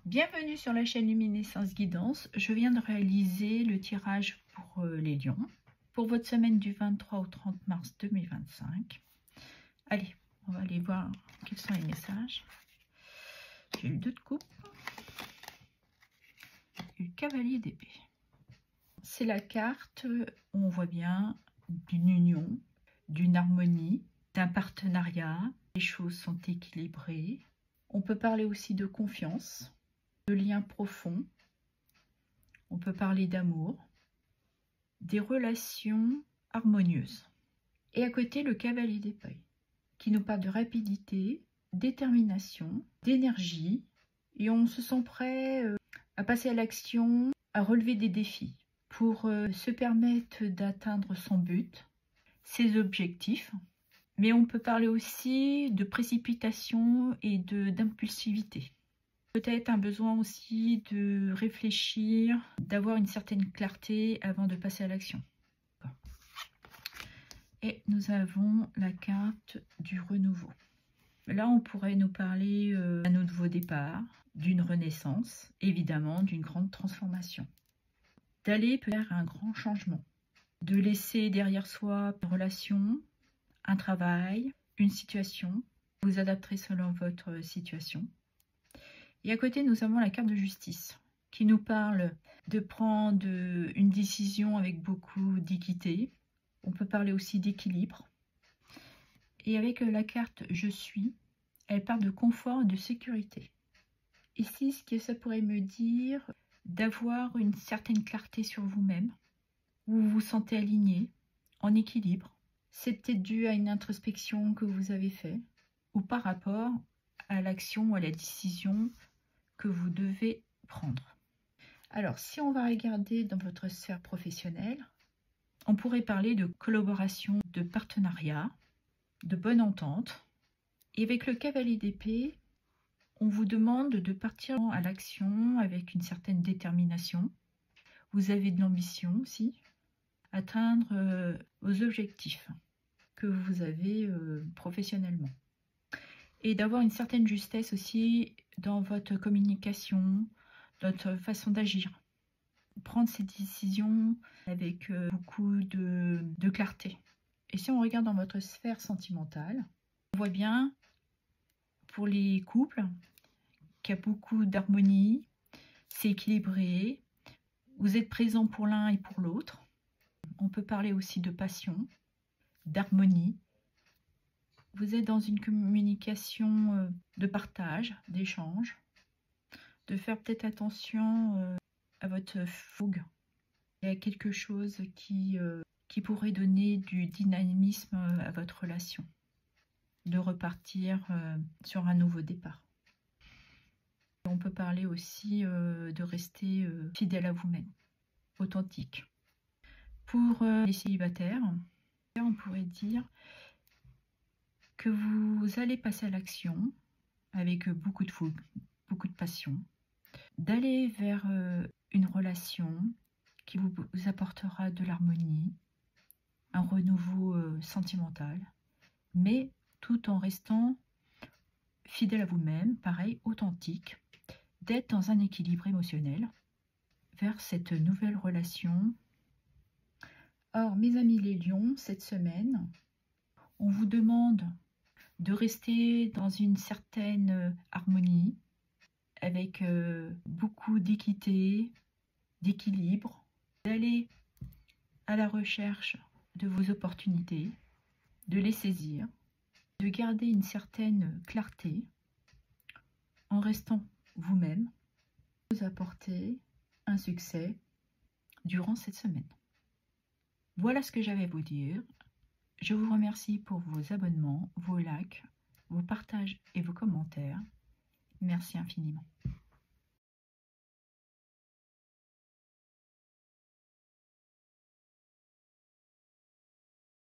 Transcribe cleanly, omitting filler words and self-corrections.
Bienvenue sur la chaîne Luminescence Guidance. Je viens de réaliser le tirage pour les lions pour votre semaine du 23 au 30 mars 2025. Allez, on va aller voir quels sont les messages. J'ai eu 2 de coupe et le cavalier d'épée. C'est la carte où on voit bien d'une union, d'une harmonie, d'un partenariat. Les choses sont équilibrées. On peut parler aussi de confiance, de liens profonds. On peut parler d'amour, des relations harmonieuses. Et à côté, le cavalier d'épée, qui nous parle de rapidité, détermination, d'énergie. Et on se sent prêt à passer à l'action, à relever des défis pour se permettre d'atteindre son but, ses objectifs. Mais on peut parler aussi de précipitation et d'impulsivité. Peut-être un besoin aussi de réfléchir, d'avoir une certaine clarté avant de passer à l'action. Et nous avons la carte du renouveau. Là, on pourrait nous parler d'un nouveau départ, d'une renaissance, évidemment d'une grande transformation. D'aller vers un grand changement, de laisser derrière soi une relation, un travail, une situation. Vous adapterez selon votre situation. Et à côté, nous avons la carte de justice qui nous parle de prendre une décision avec beaucoup d'équité. On peut parler aussi d'équilibre. Et avec la carte « Je suis », elle parle de confort et de sécurité. Ici, ce que ça pourrait me dire, d'avoir une certaine clarté sur vous-même, où vous vous sentez aligné, en équilibre. C'est peut-être dû à une introspection que vous avez faite, ou par rapport à l'action ou à la décision que vous devez prendre. Alors, si on va regarder dans votre sphère professionnelle, on pourrait parler de collaboration, de partenariat, de bonne entente. Et avec le cavalier d'épée, on vous demande de partir à l'action avec une certaine détermination. Vous avez de l'ambition aussi, atteindre vos objectifs que vous avez professionnellement. Et d'avoir une certaine justesse aussi dans votre communication, dans votre façon d'agir. Prendre ces décisions avec beaucoup de clarté. Et si on regarde dans votre sphère sentimentale, on voit bien pour les couples qu'il y a beaucoup d'harmonie, c'est équilibré, vous êtes présent pour l'un et pour l'autre. On peut parler aussi de passion, d'harmonie. Vous êtes dans une communication de partage, d'échange, de faire peut-être attention à votre fougue. Il y a quelque chose qui pourrait donner du dynamisme à votre relation, de repartir sur un nouveau départ. On peut parler aussi de rester fidèle à vous-même, authentique. Pour les célibataires, on pourrait dire que vous allez passer à l'action avec beaucoup de fougue, beaucoup de passion, d'aller vers une relation qui vous apportera de l'harmonie, un renouveau sentimental, mais tout en restant fidèle à vous-même, pareil, authentique, d'être dans un équilibre émotionnel vers cette nouvelle relation. Or, mes amis les lions, cette semaine, on vous demande de rester dans une certaine harmonie, avec beaucoup d'équité, d'équilibre, d'aller à la recherche de vos opportunités, de les saisir, de garder une certaine clarté en restant vous-même, vous apporter un succès durant cette semaine. Voilà ce que j'avais à vous dire. Je vous remercie pour vos abonnements, vos likes, vos partages et vos commentaires. Merci infiniment.